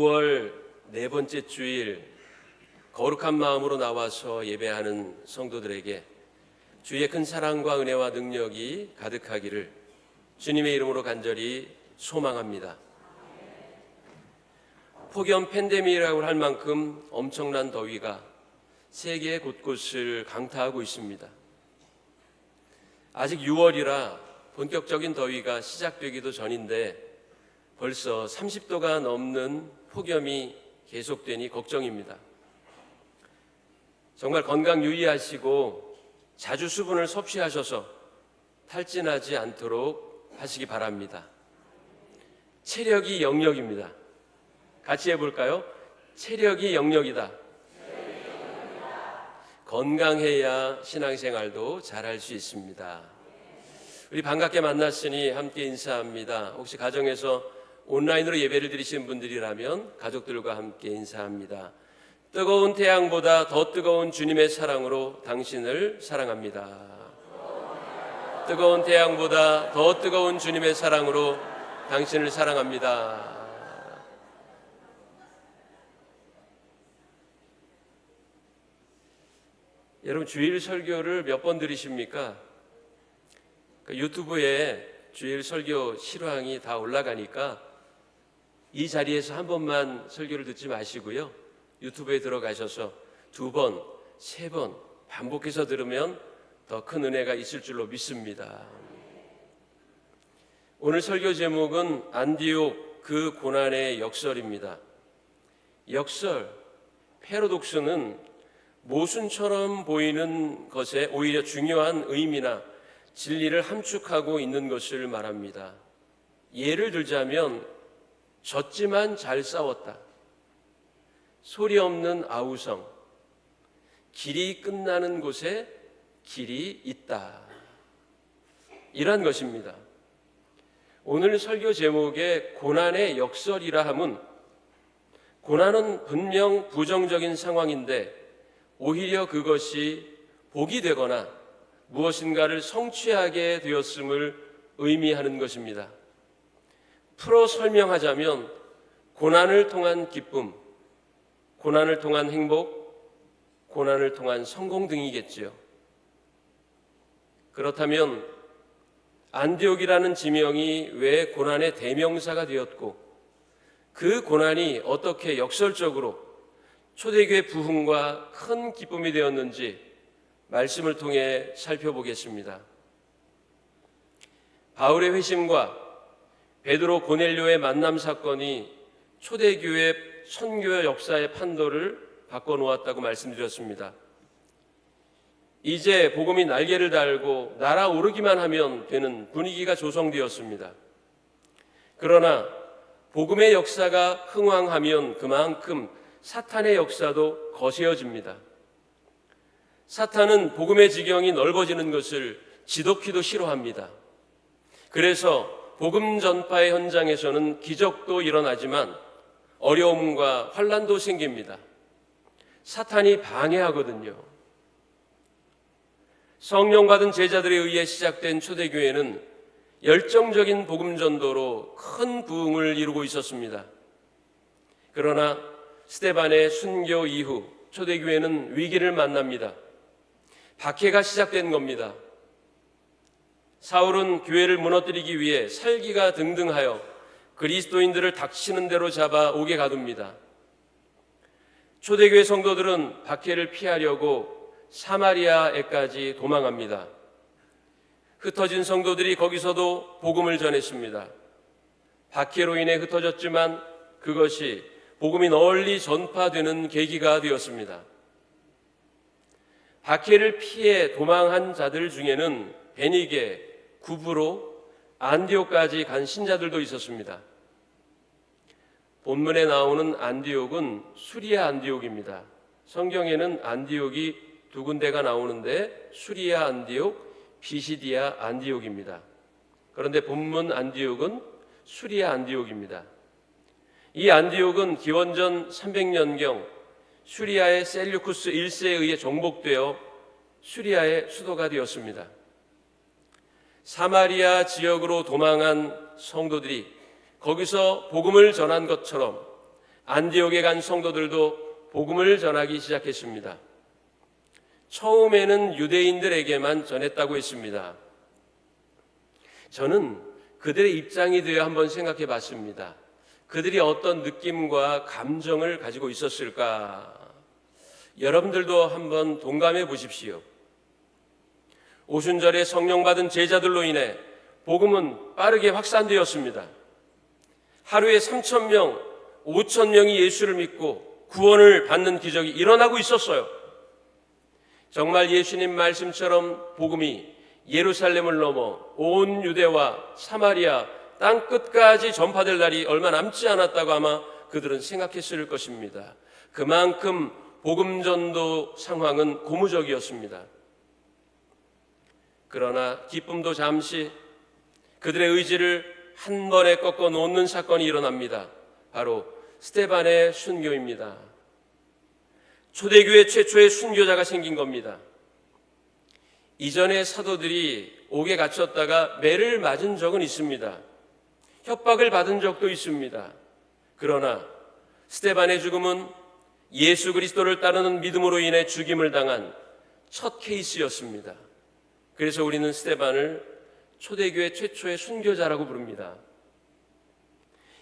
6월 네 번째 주일 거룩한 마음으로 나와서 예배하는 성도들에게 주의 큰 사랑과 은혜와 능력이 가득하기를 주님의 이름으로 간절히 소망합니다. 폭염 팬데믹이라고 할 만큼 엄청난 더위가 세계 곳곳을 강타하고 있습니다. 아직 6월이라 본격적인 더위가 시작되기도 전인데 벌써 30도가 넘는 폭염이 계속되니 걱정입니다. 정말 건강 유의하시고 자주 수분을 섭취하셔서 탈진하지 않도록 하시기 바랍니다. 체력이 영역입니다. 같이 해볼까요? 체력이 영역이다. 건강해야 신앙생활도 잘할 수 있습니다. 우리 반갑게 만났으니 함께 인사합니다. 혹시 가정에서 온라인으로 예배를 드리시는 분들이라면 가족들과 함께 인사합니다. 뜨거운 태양보다 더 뜨거운 주님의 사랑으로 당신을 사랑합니다. 뜨거운 태양보다 더 뜨거운 주님의 사랑으로 당신을 사랑합니다. 여러분, 주일 설교를 몇 번 들으십니까? 유튜브에 주일 설교 실황이 다 올라가니까 이 자리에서 한 번만 설교를 듣지 마시고요, 유튜브에 들어가셔서 2번, 3번 반복해서 들으면 더 큰 은혜가 있을 줄로 믿습니다. 오늘 설교 제목은 안디옥 그 고난의 역설입니다. 역설, 패러독스는 모순처럼 보이는 것에 오히려 중요한 의미나 진리를 함축하고 있는 것을 말합니다. 예를 들자면 졌지만 잘 싸웠다, 소리 없는 아우성, 길이 끝나는 곳에 길이 있다, 이란 것입니다. 오늘 설교 제목의 고난의 역설이라 함은 고난은 분명 부정적인 상황인데 오히려 그것이 복이 되거나 무엇인가를 성취하게 되었음을 의미하는 것입니다. 풀어 설명하자면 고난을 통한 기쁨, 고난을 통한 행복, 고난을 통한 성공 등이겠지요. 그렇다면 안디옥이라는 지명이 왜 고난의 대명사가 되었고 그 고난이 어떻게 역설적으로 초대교회 부흥과 큰 기쁨이 되었는지 말씀을 통해 살펴보겠습니다. 바울의 회심과 베드로 고넬료의 만남 사건이 초대교회 선교 역사의 판도를 바꿔놓았다고 말씀드렸습니다. 이제 복음이 날개를 달고 날아오르기만 하면 되는 분위기가 조성되었습니다. 그러나 복음의 역사가 흥왕하면 그만큼 사탄의 역사도 거세어집니다. 사탄은 복음의 지경이 넓어지는 것을 지독히도 싫어합니다. 그래서 복음 전파의 현장에서는 기적도 일어나지만 어려움과 환난도 생깁니다. 사탄이 방해하거든요. 성령 받은 제자들에 의해 시작된 초대교회는 열정적인 복음 전도로 큰 부흥을 이루고 있었습니다. 그러나 스데반의 순교 이후 초대교회는 위기를 만납니다. 박해가 시작된 겁니다. 사울은 교회를 무너뜨리기 위해 살기가 등등하여 그리스도인들을 닥치는 대로 잡아 옥에 가둡니다. 초대교회 성도들은 박해를 피하려고 사마리아에까지 도망합니다. 흩어진 성도들이 거기서도 복음을 전했습니다. 박해로 인해 흩어졌지만 그것이 복음이 널리 전파되는 계기가 되었습니다. 박해를 피해 도망한 자들 중에는 베니게, 구브로, 안디옥까지 간 신자들도 있었습니다. 본문에 나오는 안디옥은 수리아 안디옥입니다. 성경에는 안디옥이 2군데가 나오는데 수리아 안디옥, 비시디아 안디옥입니다. 그런데 본문 안디옥은 수리아 안디옥입니다. 이 안디옥은 기원전 300년경 수리아의 셀류쿠스 1세에 의해 정복되어 수리아의 수도가 되었습니다. 사마리아 지역으로 도망한 성도들이 거기서 복음을 전한 것처럼 안디옥에 간 성도들도 복음을 전하기 시작했습니다. 처음에는 유대인들에게만 전했다고 했습니다. 저는 그들의 입장이 되어 한번 생각해 봤습니다. 그들이 어떤 느낌과 감정을 가지고 있었을까? 여러분들도 한번 동감해 보십시오. 오순절에 성령 받은 제자들로 인해 복음은 빠르게 확산되었습니다. 하루에 3,000명, 5,000명이 예수를 믿고 구원을 받는 기적이 일어나고 있었어요. 정말 예수님 말씀처럼 복음이 예루살렘을 넘어 온 유대와 사마리아 땅 끝까지 전파될 날이 얼마 남지 않았다고 아마 그들은 생각했을 것입니다. 그만큼 복음 전도 상황은 고무적이었습니다. 그러나 기쁨도 잠시, 그들의 의지를 한 번에 꺾어 놓는 사건이 일어납니다. 바로 스데반의 순교입니다. 초대교회 최초의 순교자가 생긴 겁니다. 이전에 사도들이 옥에 갇혔다가 매를 맞은 적은 있습니다. 협박을 받은 적도 있습니다. 그러나 스데반의 죽음은 예수 그리스도를 따르는 믿음으로 인해 죽임을 당한 첫 케이스였습니다. 그래서 우리는 스데반을 초대교회 최초의 순교자라고 부릅니다.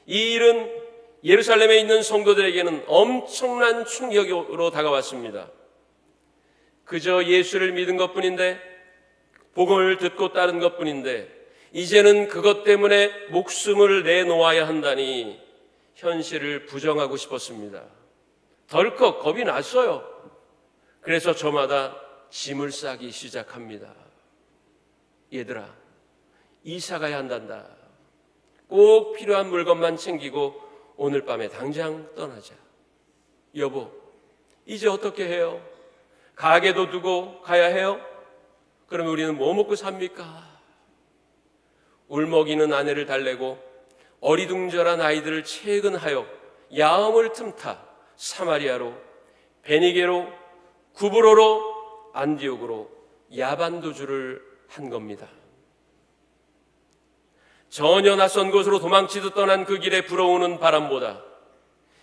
이 일은 예루살렘에 있는 성도들에게는 엄청난 충격으로 다가왔습니다. 그저 예수를 믿은 것뿐인데, 복음을 듣고 따른 것뿐인데 이제는 그것 때문에 목숨을 내놓아야 한다니 현실을 부정하고 싶었습니다. 덜컥 겁이 났어요. 그래서 저마다 짐을 싸기 시작합니다. 얘들아, 이사 가야 한단다. 꼭 필요한 물건만 챙기고 오늘 밤에 당장 떠나자. 여보, 이제 어떻게 해요? 가게도 두고 가야 해요? 그러면 우리는 뭐 먹고 삽니까? 울먹이는 아내를 달래고 어리둥절한 아이들을 채근하여 야음을 틈타 사마리아로, 베니게로, 구브로로, 안디옥으로 야반도주를 한 겁니다. 전혀 낯선 곳으로 도망치듯 떠난 그 길에 불어오는 바람보다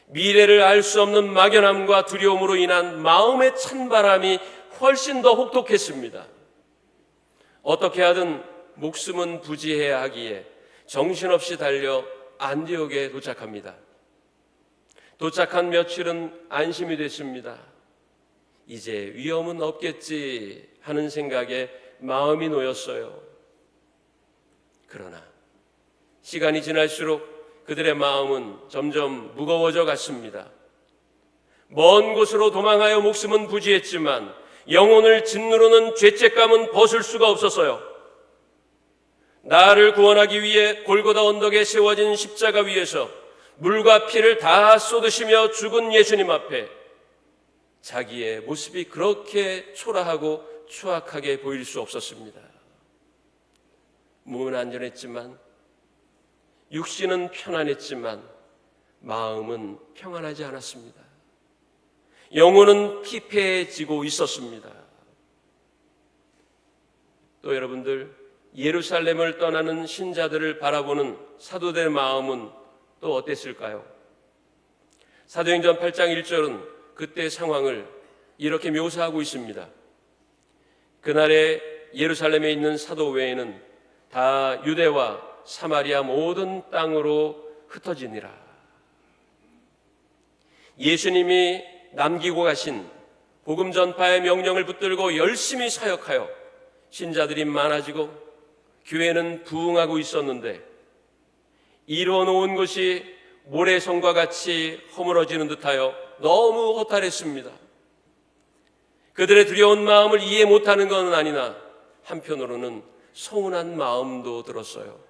미래를 알 수 없는 막연함과 두려움으로 인한 마음의 찬바람이 훨씬 더 혹독했습니다. 어떻게 하든 목숨은 부지해야 하기에 정신없이 달려 안디옥에 도착합니다. 도착한 며칠은 안심이 됐습니다. 이제 위험은 없겠지 하는 생각에 마음이 놓였어요. 그러나 시간이 지날수록 그들의 마음은 점점 무거워져 갔습니다. 먼 곳으로 도망하여 목숨은 부지했지만 영혼을 짓누르는 죄책감은 벗을 수가 없었어요. 나를 구원하기 위해 골고다 언덕에 세워진 십자가 위에서 물과 피를 다 쏟으시며 죽은 예수님 앞에 자기의 모습이 그렇게 초라하고 추악하게 보일 수 없었습니다. 몸은 안전했지만, 육신은 편안했지만 마음은 평안하지 않았습니다. 영혼은 피폐해지고 있었습니다. 또 여러분들, 예루살렘을 떠나는 신자들을 바라보는 사도들의 마음은 또 어땠을까요? 사도행전 8장 1절은 그때 상황을 이렇게 묘사하고 있습니다. 그날에 예루살렘에 있는 사도 외에는 다 유대와 사마리아 모든 땅으로 흩어지니라. 예수님이 남기고 가신 복음 전파의 명령을 붙들고 열심히 사역하여 신자들이 많아지고 교회는 부흥하고 있었는데 이뤄놓은 것이 모래성과 같이 허물어지는 듯하여 너무 허탈했습니다. 그들의 두려운 마음을 이해 못하는 건 아니나 한편으로는 서운한 마음도 들었어요.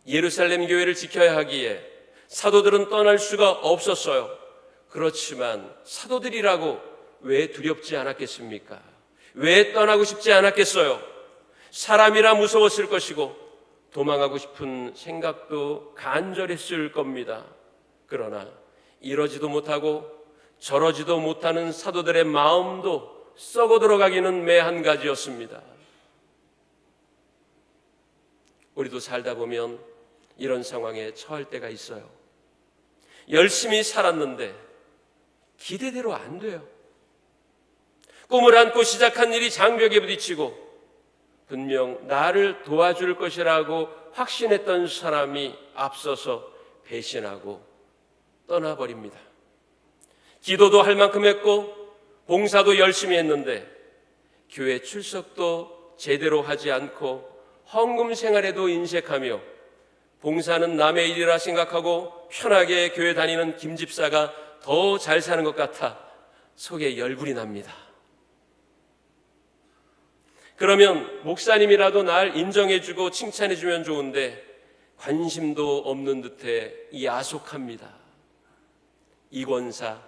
예루살렘 교회를 지켜야 하기에 사도들은 떠날 수가 없었어요. 그렇지만 사도들이라고 왜 두렵지 않았겠습니까? 왜 떠나고 싶지 않았겠어요? 사람이라 무서웠을 것이고 도망가고 싶은 생각도 간절했을 겁니다. 그러나 이러지도 못하고 저러지도 못하는 사도들의 마음도 썩어 들어가기는 매한 가지였습니다. 우리도 살다 보면 이런 상황에 처할 때가 있어요. 열심히 살았는데 기대대로 안 돼요. 꿈을 안고 시작한 일이 장벽에 부딪히고 분명 나를 도와줄 것이라고 확신했던 사람이 앞서서 배신하고 떠나버립니다. 기도도 할 만큼 했고 봉사도 열심히 했는데 교회 출석도 제대로 하지 않고 헌금 생활에도 인색하며 봉사는 남의 일이라 생각하고 편하게 교회 다니는 김집사가 더 잘 사는 것 같아 속에 열불이 납니다. 그러면 목사님이라도 날 인정해주고 칭찬해주면 좋은데 관심도 없는 듯해 야속합니다. 이 권사,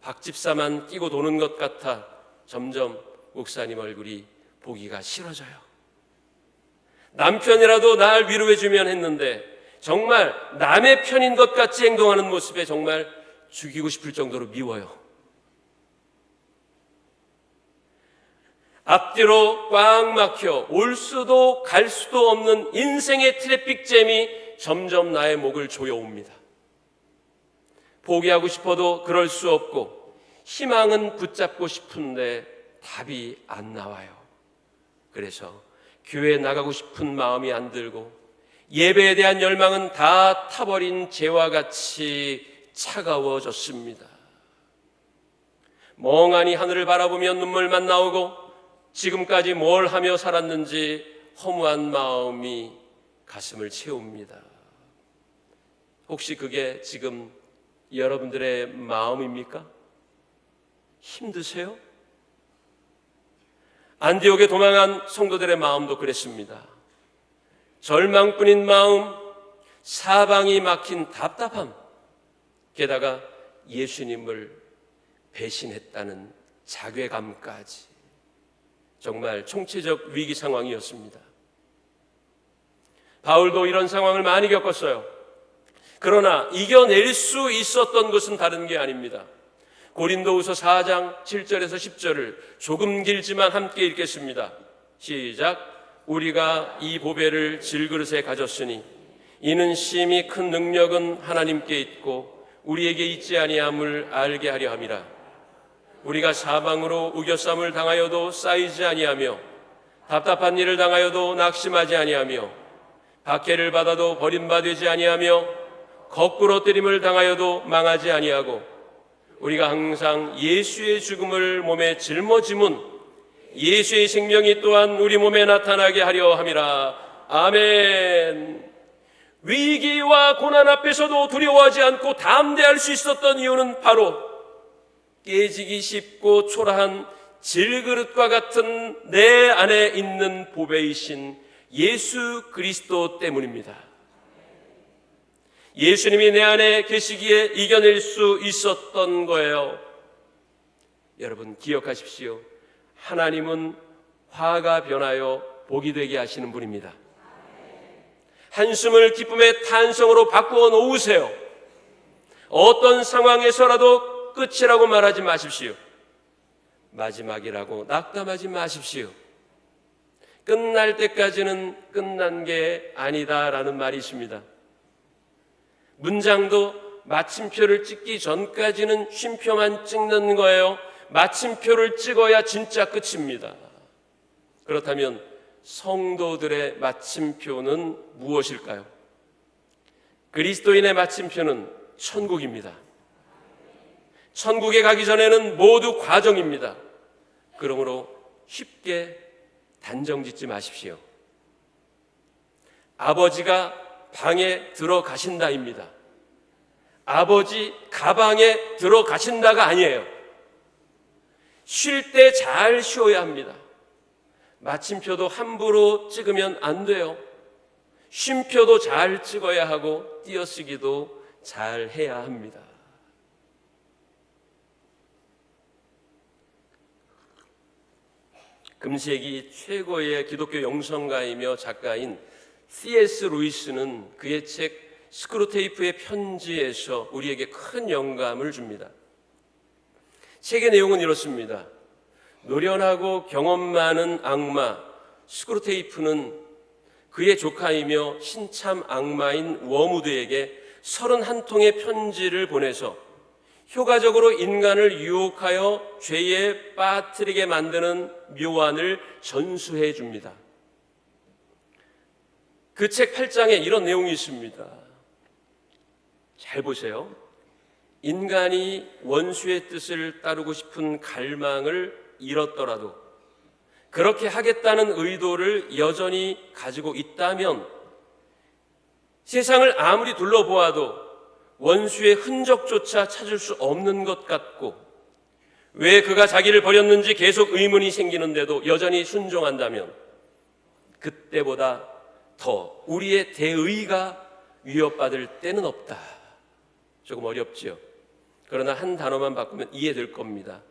박 집사만 끼고 도는 것 같아 점점 목사님 얼굴이 보기가 싫어져요. 남편이라도 날 위로해주면 했는데 정말 남의 편인 것 같이 행동하는 모습에 정말 죽이고 싶을 정도로 미워요. 앞뒤로 꽉 막혀 올 수도 갈 수도 없는 인생의 트래픽잼이 점점 나의 목을 조여옵니다. 포기하고 싶어도 그럴 수 없고 희망은 붙잡고 싶은데 답이 안 나와요. 그래서 교회에 나가고 싶은 마음이 안 들고 예배에 대한 열망은 다 타버린 재와 같이 차가워졌습니다. 멍하니 하늘을 바라보면 눈물만 나오고 지금까지 뭘 하며 살았는지 허무한 마음이 가슴을 채웁니다. 혹시 그게 지금 여러분들의 마음입니까? 힘드세요? 안디옥에 도망한 성도들의 마음도 그랬습니다. 절망뿐인 마음, 사방이 막힌 답답함, 게다가 예수님을 배신했다는 자괴감까지 정말 총체적 위기 상황이었습니다. 바울도 이런 상황을 많이 겪었어요. 그러나 이겨낼 수 있었던 것은 다른 게 아닙니다. 고린도후서 4장 7절에서 10절을 조금 길지만 함께 읽겠습니다. 시작. 우리가 이 보배를 질그릇에 가졌으니 이는 심히 큰 능력은 하나님께 있고 우리에게 있지 아니함을 알게 하려 함이라. 우리가 사방으로 우겨쌈을 당하여도 쌓이지 아니하며 답답한 일을 당하여도 낙심하지 아니하며 박해를 받아도 버림받지 아니하며 거꾸로 때림을 당하여도 망하지 아니하고 우리가 항상 예수의 죽음을 몸에 짊어짐은 예수의 생명이 또한 우리 몸에 나타나게 하려 함이라. 아멘. 위기와 고난 앞에서도 두려워하지 않고 담대할 수 있었던 이유는 바로 깨지기 쉽고 초라한 질그릇과 같은 내 안에 있는 보배이신 예수 그리스도 때문입니다. 예수님이 내 안에 계시기에 이겨낼 수 있었던 거예요. 여러분 기억하십시오. 하나님은 화가 변하여 복이 되게 하시는 분입니다. 한숨을 기쁨의 탄성으로 바꾸어 놓으세요. 어떤 상황에서라도 끝이라고 말하지 마십시오. 마지막이라고 낙담하지 마십시오. 끝날 때까지는 끝난 게 아니다라는 말이 있습니다. 문장도 마침표를 찍기 전까지는 쉼표만 찍는 거예요. 마침표를 찍어야 진짜 끝입니다. 그렇다면 성도들의 마침표는 무엇일까요? 그리스도인의 마침표는 천국입니다. 천국에 가기 전에는 모두 과정입니다. 그러므로 쉽게 단정 짓지 마십시오. 아버지가 방에 들어가신다입니다. 아버지 가방에 들어가신다가 아니에요. 쉴 때 잘 쉬어야 합니다. 마침표도 함부로 찍으면 안 돼요. 쉼표도 잘 찍어야 하고 띄어쓰기도 잘 해야 합니다. 금세기 최고의 기독교 영성가이며 작가인 C.S. 루이스는 그의 책 스크루테이프의 편지에서 우리에게 큰 영감을 줍니다. 책의 내용은 이렇습니다. 노련하고 경험 많은 악마 스크루테이프는 그의 조카이며 신참 악마인 워무드에게 31통의 편지를 보내서 효과적으로 인간을 유혹하여 죄에 빠뜨리게 만드는 묘안을 전수해 줍니다. 그 책 8장에 이런 내용이 있습니다. 잘 보세요. 인간이 원수의 뜻을 따르고 싶은 갈망을 잃었더라도 그렇게 하겠다는 의도를 여전히 가지고 있다면 세상을 아무리 둘러보아도 원수의 흔적조차 찾을 수 없는 것 같고 왜 그가 자기를 버렸는지 계속 의문이 생기는데도 여전히 순종한다면 그때보다 더 우리의 대의가 위협받을 때는 없다. 조금 어렵지요. 그러나 한 단어만 바꾸면 이해될 겁니다.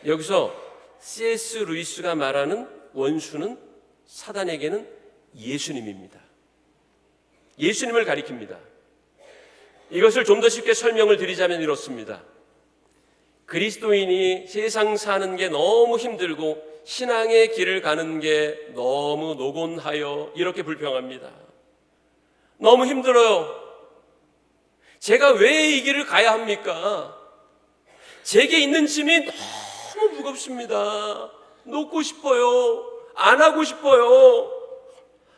여기서 C.S. 루이스가 말하는 원수는 사단에게는 예수님입니다. 예수님을 가리킵니다. 이것을 좀 더 쉽게 설명을 드리자면 이렇습니다. 그리스도인이 세상 사는 게 너무 힘들고 신앙의 길을 가는 게 너무 노곤하여 이렇게 불평합니다. 너무 힘들어요. 제가 왜 이 길을 가야 합니까? 제게 있는 짐이 너무 무겁습니다. 놓고 싶어요. 안 하고 싶어요.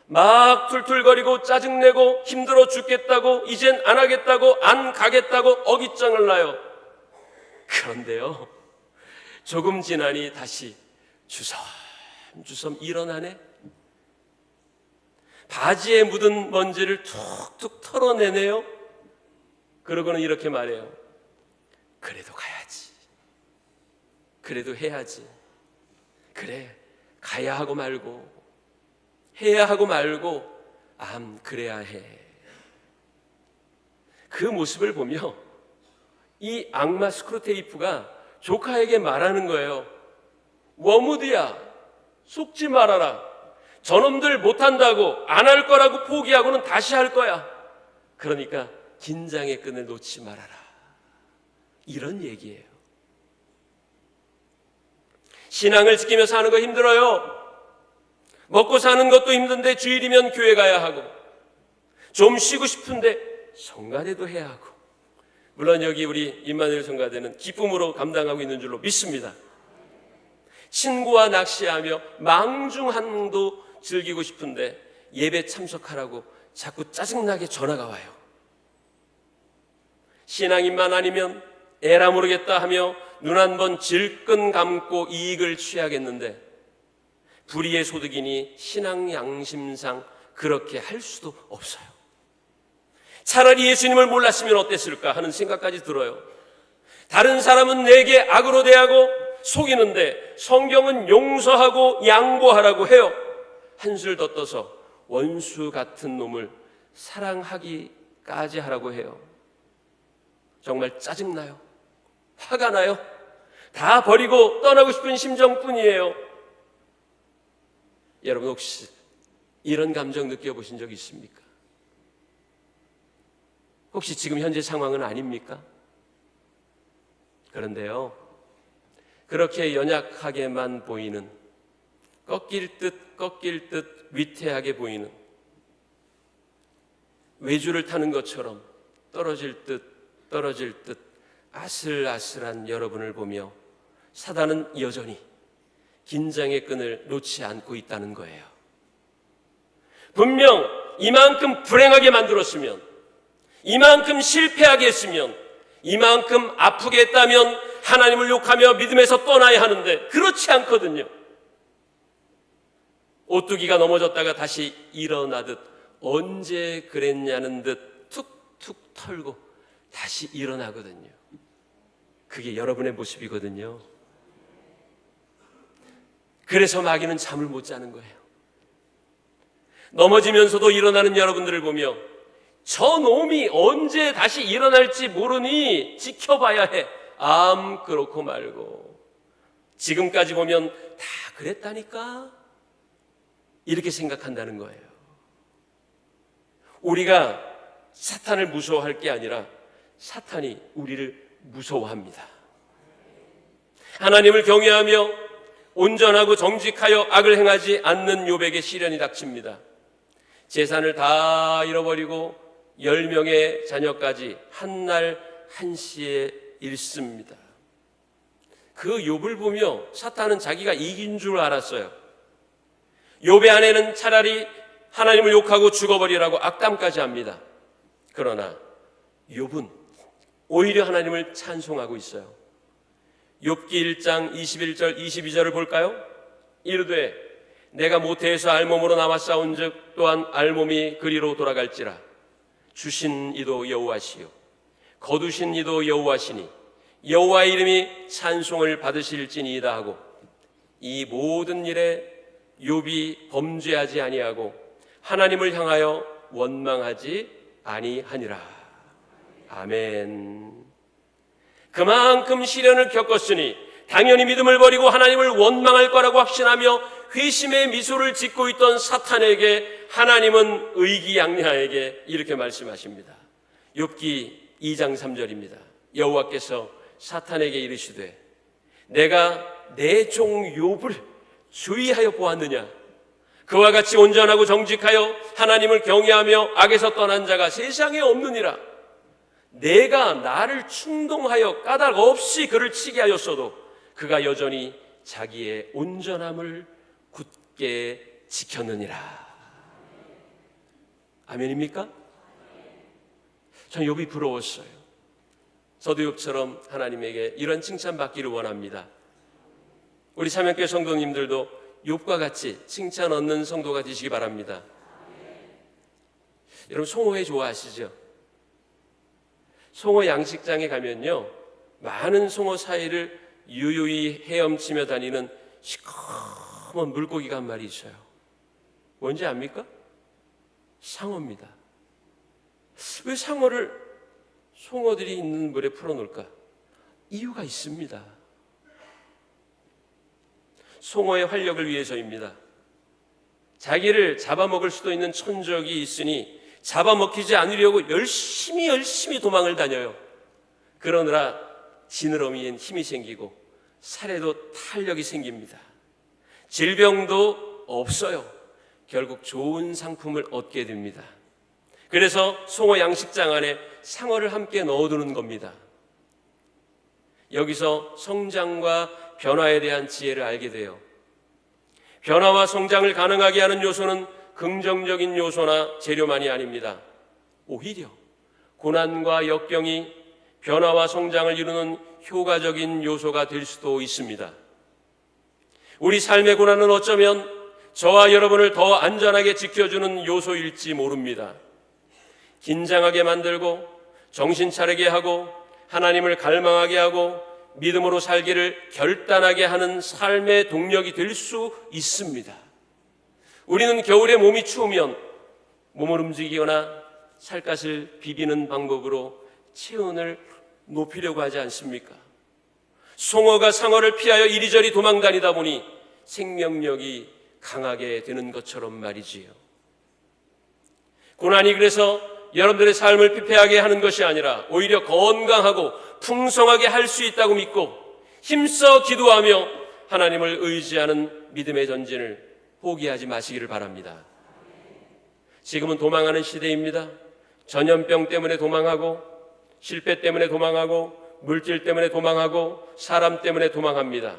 막 툴툴거리고 짜증내고 힘들어 죽겠다고 이젠 안 하겠다고 안 가겠다고 어깃장을 놔요. 그런데요, 조금 지나니 다시 주섬주섬 일어나네. 바지에 묻은 먼지를 툭툭 털어내네요. 그러고는 이렇게 말해요. 그래도 가야지. 그래도 해야지. 그래, 가야 하고 말고 해야 하고 말고 그래야 해. 그 모습을 보며 이 악마 스크루테이프가 조카에게 말하는 거예요. 워무드야, 속지 말아라. 저놈들 못한다고 안 할 거라고 포기하고는 다시 할 거야. 그러니까 긴장의 끈을 놓지 말아라. 이런 얘기예요. 신앙을 지키며 사는 거 힘들어요. 먹고 사는 것도 힘든데 주일이면 교회 가야 하고 좀 쉬고 싶은데 성가대도 해야 하고 물론 여기 우리 임마누엘 성가대는 기쁨으로 감당하고 있는 줄로 믿습니다. 친구와 낚시하며 망중한도 즐기고 싶은데 예배 참석하라고 자꾸 짜증나게 전화가 와요. 신앙인만 아니면 에라 모르겠다 하며 눈 한 번 질끈 감고 이익을 취하겠는데 불의의 소득이니 신앙 양심상 그렇게 할 수도 없어요. 차라리 예수님을 몰랐으면 어땠을까 하는 생각까지 들어요. 다른 사람은 내게 악으로 대하고 속이는데 성경은 용서하고 양보하라고 해요. 한술 더 떠서 원수 같은 놈을 사랑하기까지 하라고 해요. 정말 짜증나요. 화가 나요. 다 버리고 떠나고 싶은 심정뿐이에요. 여러분 혹시 이런 감정 느껴보신 적 있습니까? 혹시 지금 현재 상황은 아닙니까? 그런데요, 그렇게 연약하게만 보이는, 꺾일 듯 위태하게 보이는, 외주를 타는 것처럼 떨어질 듯 아슬아슬한 여러분을 보며 사단은 여전히 긴장의 끈을 놓지 않고 있다는 거예요. 분명 이만큼 불행하게 만들었으면, 이만큼 실패하게 했으면, 이만큼 아프게 했다면 하나님을 욕하며 믿음에서 떠나야 하는데 그렇지 않거든요. 오뚜기가 넘어졌다가 다시 일어나듯 언제 그랬냐는 듯 툭툭 털고 다시 일어나거든요. 그게 여러분의 모습이거든요. 그래서 마귀는 잠을 못 자는 거예요. 넘어지면서도 일어나는 여러분들을 보며 저 놈이 언제 다시 일어날지 모르니 지켜봐야 해. 그렇고 말고 지금까지 보면 다 그랬다니까 이렇게 생각한다는 거예요. 우리가 사탄을 무서워할 게 아니라 사탄이 우리를 무서워합니다. 하나님을 경외하며 온전하고 정직하여 악을 행하지 않는 욥에게 시련이 닥칩니다. 재산을 다 잃어버리고 10명의 자녀까지 한 날 한시에 잃습니다. 그 욥을 보며 사탄은 자기가 이긴 줄 알았어요. 욥의 아내는 차라리 하나님을 욕하고 죽어버리라고 악담까지 합니다. 그러나 욥은 오히려 하나님을 찬송하고 있어요. 욥기 1장 21절 22절을 볼까요? 이르되 내가 모태에서 알몸으로 남아 싸운즉 또한 알몸이 그리로 돌아갈지라. 주신 이도 여호와시요 거두신 이도 여호와시니 여호와의 이름이 찬송을 받으실지니이다 하고, 이 모든 일에 욥이 범죄하지 아니하고 하나님을 향하여 원망하지 아니하니라. 아멘. 그만큼 시련을 겪었으니 당연히 믿음을 버리고 하나님을 원망할 거라고 확신하며 회심의 미소를 짓고 있던 사탄에게 하나님은 의기양양하게 이렇게 말씀하십니다. 욥기 2장 3절입니다. 여호와께서 사탄에게 이르시되 내가 내 종 욥을 주의하여 보았느냐. 그와 같이 온전하고 정직하여 하나님을 경외하며 악에서 떠난 자가 세상에 없느니라. 내가 나를 충동하여 까닭 없이 그를 치게 하였어도 그가 여전히 자기의 온전함을 굳게 지켰느니라. 아멘입니까? 전 욥이 부러웠어요. 저도 욥처럼 하나님에게 이런 칭찬받기를 원합니다. 우리 참여교회 성도님들도 욥과 같이 칭찬 얻는 성도가 되시기 바랍니다. 여러분 송어회 좋아하시죠? 송어 양식장에 가면요, 많은 송어 사이를 유유히 헤엄치며 다니는 시커먼 물고기가 한 마리 있어요. 뭔지 압니까? 상어입니다. 왜 상어를 송어들이 있는 물에 풀어놓을까? 이유가 있습니다. 송어의 활력을 위해서입니다. 자기를 잡아먹을 수도 있는 천적이 있으니 잡아먹히지 않으려고 열심히 도망을 다녀요. 그러느라 지느러미엔 힘이 생기고 살에도 탄력이 생깁니다. 질병도 없어요. 결국 좋은 상품을 얻게 됩니다. 그래서 송어 양식장 안에 상어를 함께 넣어두는 겁니다. 여기서 성장과 변화에 대한 지혜를 알게 돼요. 변화와 성장을 가능하게 하는 요소는 긍정적인 요소나 재료만이 아닙니다. 오히려 고난과 역경이 변화와 성장을 이루는 효과적인 요소가 될 수도 있습니다. 우리 삶의 고난은 어쩌면 저와 여러분을 더 안전하게 지켜주는 요소일지 모릅니다. 긴장하게 만들고 정신 차리게 하고 하나님을 갈망하게 하고 믿음으로 살기를 결단하게 하는 삶의 동력이 될 수 있습니다. 우리는 겨울에 몸이 추우면 몸을 움직이거나 살갗을 비비는 방법으로 체온을 높이려고 하지 않습니까? 송어가 상어를 피하여 이리저리 도망다니다 보니 생명력이 강하게 되는 것처럼 말이지요. 고난이 그래서 여러분들의 삶을 피폐하게 하는 것이 아니라 오히려 건강하고 풍성하게 할 수 있다고 믿고 힘써 기도하며 하나님을 의지하는 믿음의 전진을 포기하지 마시기를 바랍니다. 지금은 도망하는 시대입니다. 전염병 때문에 도망하고 실패 때문에 도망하고 물질 때문에 도망하고 사람 때문에 도망합니다.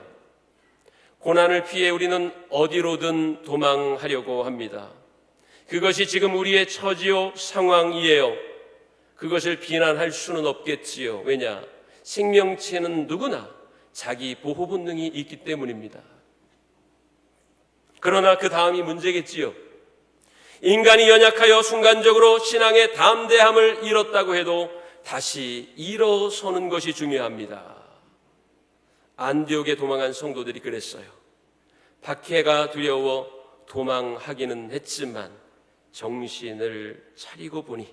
고난을 피해 우리는 어디로든 도망하려고 합니다. 그것이 지금 우리의 처지요 상황이에요. 그것을 비난할 수는 없겠지요. 왜냐? 생명체는 누구나 자기 보호 본능이 있기 때문입니다. 그러나 그 다음이 문제겠지요. 인간이 연약하여 순간적으로 신앙의 담대함을 잃었다고 해도 다시 일어서는 것이 중요합니다. 안디옥에 도망한 성도들이 그랬어요. 박해가 두려워 도망하기는 했지만 정신을 차리고 보니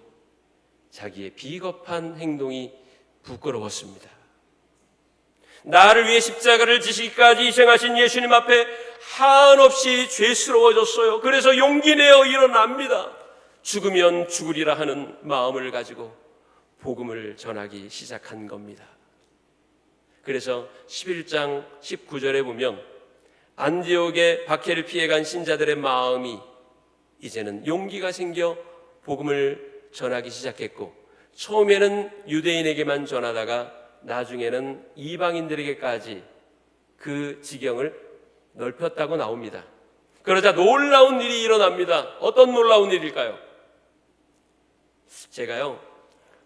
자기의 비겁한 행동이 부끄러웠습니다. 나를 위해 십자가를 지시기까지 희생하신 예수님 앞에 한없이 죄스러워졌어요. 그래서 용기 내어 일어납니다. 죽으면 죽으리라 하는 마음을 가지고 복음을 전하기 시작한 겁니다. 그래서 11장 19절에 보면 안디옥의 박해를 피해간 신자들의 마음이 이제는 용기가 생겨 복음을 전하기 시작했고, 처음에는 유대인에게만 전하다가 나중에는 이방인들에게까지 그 지경을 넓혔다고 나옵니다. 그러자 놀라운 일이 일어납니다. 어떤 놀라운 일일까요? 제가요,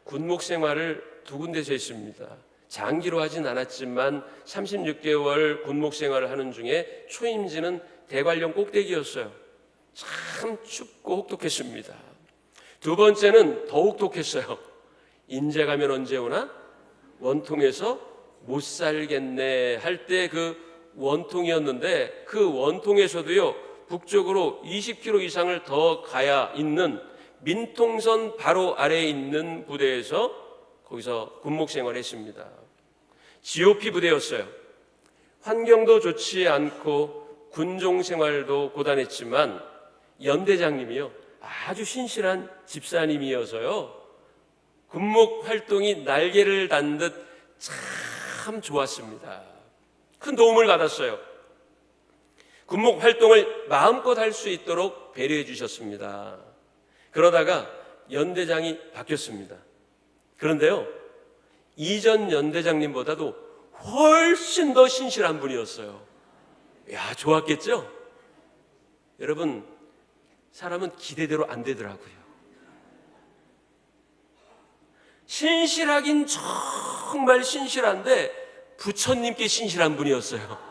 군목 생활을 2군데서 했습니다. 장기로 하진 않았지만 36개월 군목 생활을 하는 중에 초임지는 대관령 꼭대기였어요. 참 춥고 혹독했습니다. 2번째는 더 혹독했어요. 인제 가면 언제 오나? 원통에서 못 살겠네 할 때 그 원통이었는데, 그 원통에서도요, 북쪽으로 20km 이상을 더 가야 있는 민통선 바로 아래에 있는 부대에서 거기서 군목 생활을 했습니다. GOP 부대였어요. 환경도 좋지 않고 군종 생활도 고단했지만 연대장님이요, 아주 신실한 집사님이어서요, 군목 활동이 날개를 단 듯 참 좋았습니다. 큰 도움을 받았어요. 군목 활동을 마음껏 할 수 있도록 배려해 주셨습니다. 그러다가 연대장이 바뀌었습니다. 그런데요, 이전 연대장님보다도 훨씬 더 신실한 분이었어요. 야, 좋았겠죠? 여러분, 사람은 기대대로 안 되더라고요. 신실하긴 정말 신실한데 부처님께 신실한 분이었어요.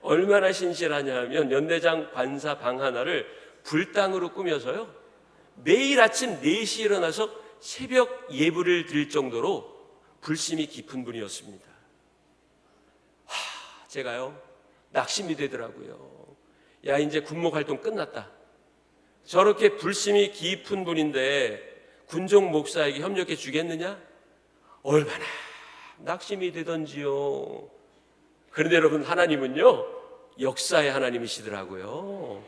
얼마나 신실하냐 하면 연대장 관사 방 하나를 불당으로 꾸며서요, 매일 아침 4시에 일어나서 새벽 예불을 드릴 정도로 불심이 깊은 분이었습니다. 제가요, 낙심이 되더라고요. 야, 이제 군목 활동 끝났다. 저렇게 불심이 깊은 분인데 군종 목사에게 협력해 주겠느냐? 얼마나 낙심이 되던지요. 그런데 여러분, 하나님은요, 역사의 하나님이시더라고요.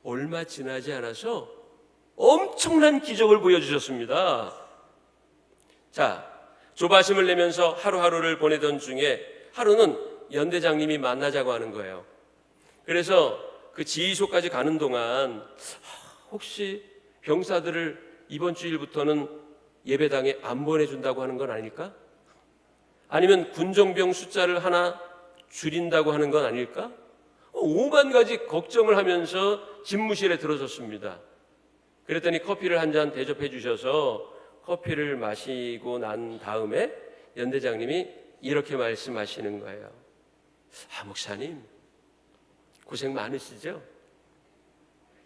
얼마 지나지 않아서 엄청난 기적을 보여주셨습니다. 자, 조바심을 내면서 하루하루를 보내던 중에 하루는 연대장님이 만나자고 하는 거예요. 그래서 그 지휘소까지 가는 동안 혹시 병사들을 이번 주일부터는 예배당에 안 보내준다고 하는 건 아닐까? 아니면 군종병 숫자를 하나 줄인다고 하는 건 아닐까? 오만 가지 걱정을 하면서 집무실에 들어섰습니다. 그랬더니 커피를 한 잔 대접해 주셔서 커피를 마시고 난 다음에 연대장님이 이렇게 말씀하시는 거예요. 목사님, 고생 많으시죠?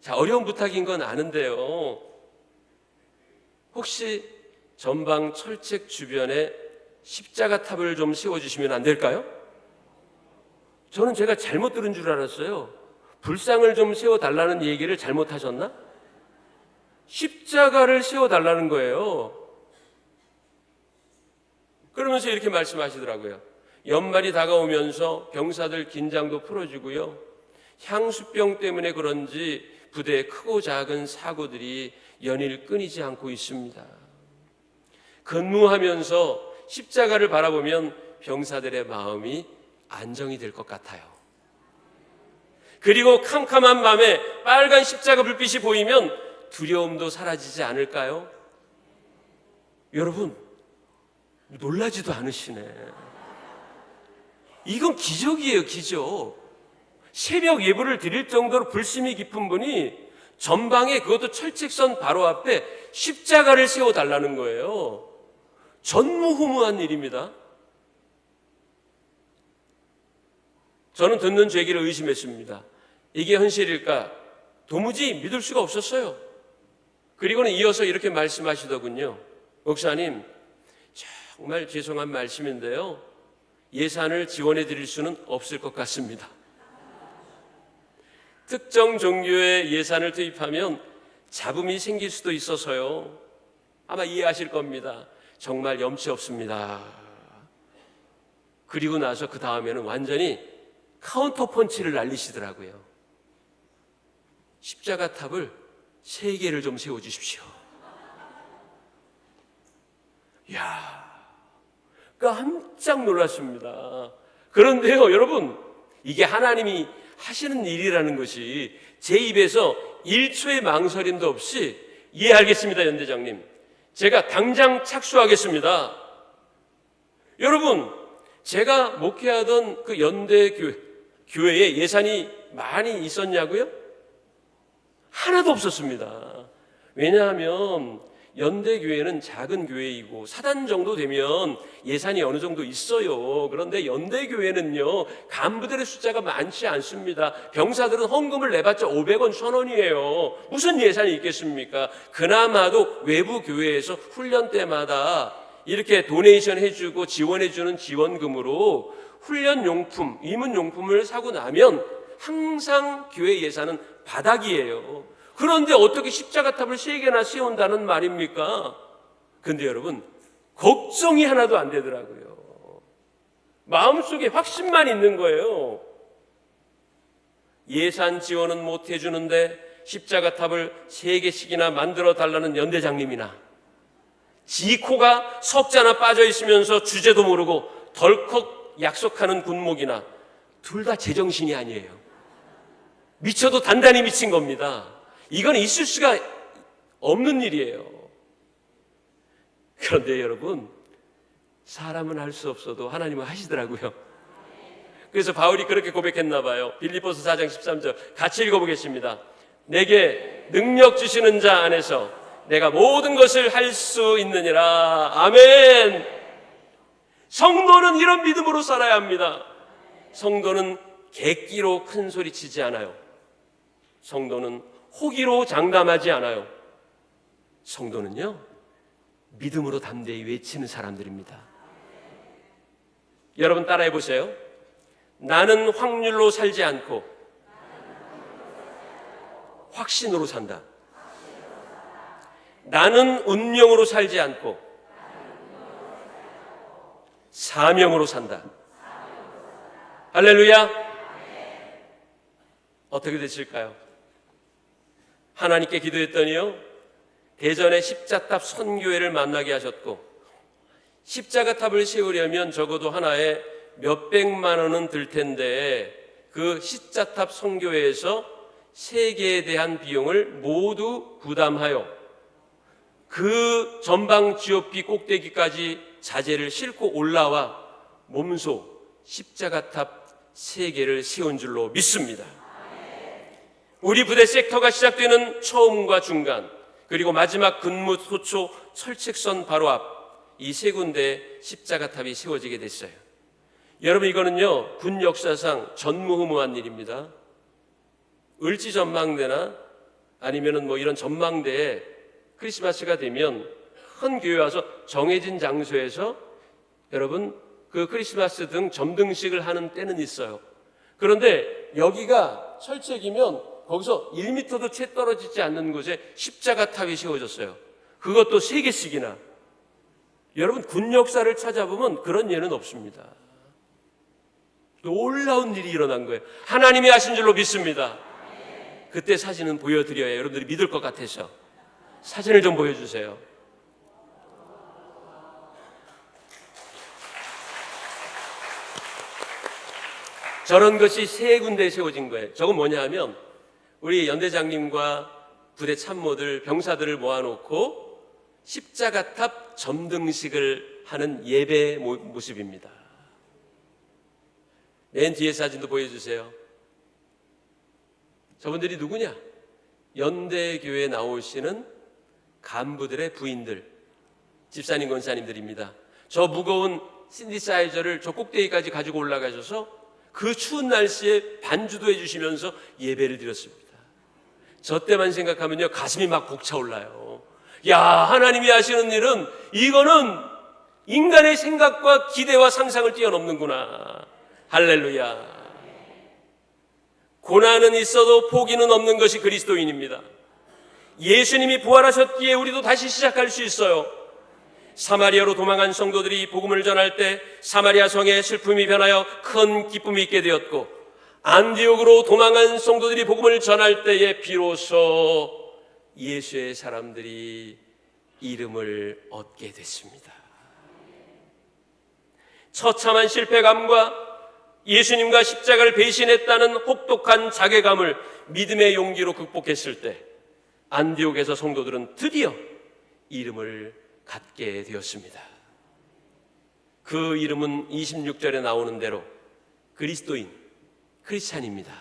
자, 어려운 부탁인 건 아는데요, 혹시 전방 철책 주변에 십자가 탑을 좀 세워주시면 안 될까요? 저는 제가 잘못 들은 줄 알았어요. 불상을 좀 세워달라는 얘기를 잘못하셨나? 십자가를 세워달라는 거예요. 그러면서 이렇게 말씀하시더라고요. 연말이 다가오면서 병사들 긴장도 풀어주고요, 향수병 때문에 그런지 부대에 크고 작은 사고들이 연일 끊이지 않고 있습니다. 근무하면서 십자가를 바라보면 병사들의 마음이 안정이 될 것 같아요. 그리고 캄캄한 밤에 빨간 십자가 불빛이 보이면 두려움도 사라지지 않을까요? 여러분, 놀라지도 않으시네. 이건 기적이에요, 기적. 새벽 예불을 드릴 정도로 불심이 깊은 분이 전방에, 그것도 철책선 바로 앞에 십자가를 세워달라는 거예요. 전무후무한 일입니다. 저는 듣는 죄기를 의심했습니다. 이게 현실일까? 도무지 믿을 수가 없었어요. 그리고는 이어서 이렇게 말씀하시더군요. 목사님, 정말 죄송한 말씀인데요, 예산을 지원해 드릴 수는 없을 것 같습니다. 특정 종교의 예산을 투입하면 잡음이 생길 수도 있어서요. 아마 이해하실 겁니다. 정말 염치 없습니다. 그리고 나서 그 다음에는 완전히 카운터 펀치를 날리시더라고요. 십자가 탑을 3개를 좀 세워주십시오. 이야, 깜짝 놀랐습니다. 그런데요, 여러분, 이게 하나님이 하시는 일이라는 것이 제 입에서 1초의 망설임도 없이 예, 알겠습니다, 연대장님. 제가 당장 착수하겠습니다. 여러분, 제가 목회하던 그 연대 교회에 예산이 많이 있었냐고요? 하나도 없었습니다. 왜냐하면 연대교회는 작은 교회이고 사단 정도 되면 예산이 어느 정도 있어요. 그런데 연대교회는요, 간부들의 숫자가 많지 않습니다. 병사들은 헌금을 내봤자 500원, 1000원이에요. 무슨 예산이 있겠습니까? 그나마도 외부 교회에서 훈련 때마다 이렇게 도네이션 해주고 지원해주는 지원금으로 훈련용품, 위문용품을 사고 나면 항상 교회 예산은 바닥이에요. 그런데 어떻게 십자가탑을 3개나 세운다는 말입니까? 근데 여러분, 걱정이 하나도 안 되더라고요. 마음속에 확신만 있는 거예요. 예산 지원은 못 해주는데 십자가탑을 3개씩이나 만들어 달라는 연대장님이나 지코가 석자나 빠져 있으면서 주제도 모르고 덜컥 약속하는 군목이나 둘 다 제정신이 아니에요. 미쳐도 단단히 미친 겁니다. 이건 있을 수가 없는 일이에요. 그런데 여러분, 사람은 할 수 없어도 하나님은 하시더라고요. 그래서 바울이 그렇게 고백했나 봐요. 빌립보서 4장 13절 같이 읽어보겠습니다. 내게 능력 주시는 자 안에서 내가 모든 것을 할 수 있느니라. 아멘. 성도는 이런 믿음으로 살아야 합니다. 성도는 객기로 큰 소리 치지 않아요. 성도는 호기로 장담하지 않아요. 성도는요, 믿음으로 담대히 외치는 사람들입니다. 여러분 따라해 보세요. 나는 확률로 살지 않고 확신으로 산다. 나는 운명으로 살지 않고 사명으로 산다. 할렐루야. 어떻게 되실까요? 하나님께 기도했더니요, 대전의 십자탑 선교회를 만나게 하셨고, 십자가탑을 세우려면 적어도 하나에 몇백만 원은 들 텐데 그 십자탑 선교회에서 세계에 대한 비용을 모두 부담하여 그 전방 GOP 꼭대기까지 자재를 싣고 올라와 몸소 십자가탑 3개를 세운 줄로 믿습니다. 우리 부대 섹터가 시작되는 처음과 중간, 그리고 마지막 근무 소초 철책선 바로 앞, 이 3군데 십자가탑이 세워지게 됐어요. 여러분, 이거는요, 군 역사상 전무후무한 일입니다. 을지 전망대나 아니면은 뭐 이런 전망대에 크리스마스가 되면 큰 교회 와서 정해진 장소에서 여러분 그 크리스마스 등 점등식을 하는 때는 있어요. 그런데 여기가 철책이면 거기서 1m도 채 떨어지지 않는 곳에 십자가탑이 세워졌어요. 그것도 3개씩이나. 여러분, 군 역사를 찾아보면 그런 예는 없습니다. 놀라운 일이 일어난 거예요. 하나님이 하신 줄로 믿습니다. 그때 사진은 보여드려야 여러분들이 믿을 것 같아서 사진을 좀 보여주세요. 저런 것이 3군데에 세워진 거예요. 저건 뭐냐 하면 우리 연대장님과 부대 참모들, 병사들을 모아놓고 십자가탑 점등식을 하는 예배 모습입니다. 맨 뒤에 사진도 보여주세요. 저분들이 누구냐? 연대교회에 나오시는 간부들의 부인들, 집사님, 권사님들입니다. 저 무거운 신디사이저를 저 꼭대기까지 가지고 올라가셔서 그 추운 날씨에 반주도 해주시면서 예배를 드렸습니다. 저 때만 생각하면요, 가슴이 막 벅차올라요. 야, 하나님이 하시는 일은 이거는 인간의 생각과 기대와 상상을 뛰어넘는구나. 할렐루야. 고난은 있어도 포기는 없는 것이 그리스도인입니다. 예수님이 부활하셨기에 우리도 다시 시작할 수 있어요. 사마리아로 도망한 성도들이 복음을 전할 때 사마리아 성의 슬픔이 변하여 큰 기쁨이 있게 되었고, 안디옥으로 도망한 성도들이 복음을 전할 때에 비로소 예수의 사람들이 이름을 얻게 됐습니다. 처참한 실패감과 예수님과 십자가를 배신했다는 혹독한 자괴감을 믿음의 용기로 극복했을 때 안디옥에서 성도들은 드디어 이름을 갖게 되었습니다. 그 이름은 26절에 나오는 대로 그리스도인, 크리스찬입니다.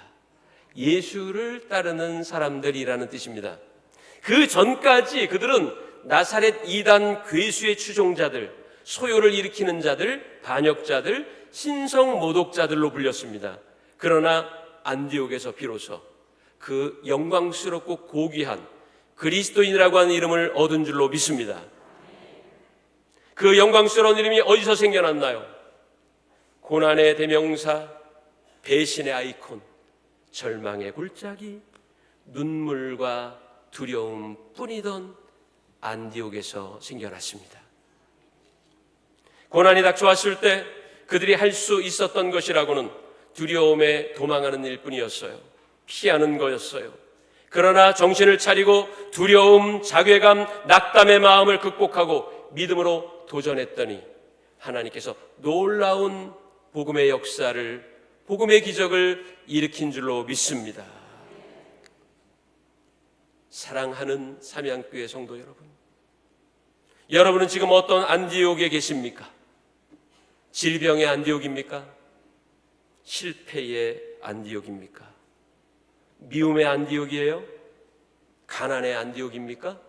예수를 따르는 사람들이라는 뜻입니다. 그 전까지 그들은 나사렛 이단 괴수의 추종자들, 소요를 일으키는 자들, 반역자들, 신성 모독자들로 불렸습니다. 그러나 안디옥에서 비로소 그 영광스럽고 고귀한 그리스도인이라고 하는 이름을 얻은 줄로 믿습니다. 그 영광스러운 이름이 어디서 생겨났나요? 고난의 대명사, 배신의 아이콘, 절망의 골짜기, 눈물과 두려움 뿐이던 안디옥에서 생겨났습니다. 고난이 닥쳐왔을 때 그들이 할 수 있었던 것이라고는 두려움에 도망하는 일뿐이었어요. 피하는 거였어요. 그러나 정신을 차리고 두려움, 자괴감, 낙담의 마음을 극복하고 믿음으로 도전했더니 하나님께서 놀라운 복음의 역사를, 복음의 기적을 일으킨 줄로 믿습니다. 사랑하는 삼양교회 성도 여러분, 여러분은 지금 어떤 안디옥에 계십니까? 질병의 안디옥입니까? 실패의 안디옥입니까? 미움의 안디옥이에요? 가난의 안디옥입니까?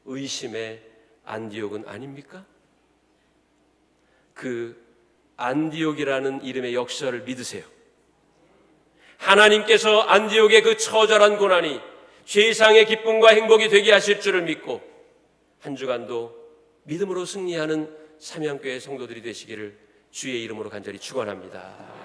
의심의 안디옥은 아닙니까? 그 안디옥이라는 이름의 역사를 믿으세요. 하나님께서 안디옥의 그 처절한 고난이 세상의 기쁨과 행복이 되게 하실 줄을 믿고 한 주간도 믿음으로 승리하는 삼양교회 성도들이 되시기를 주의 이름으로 간절히 축원합니다.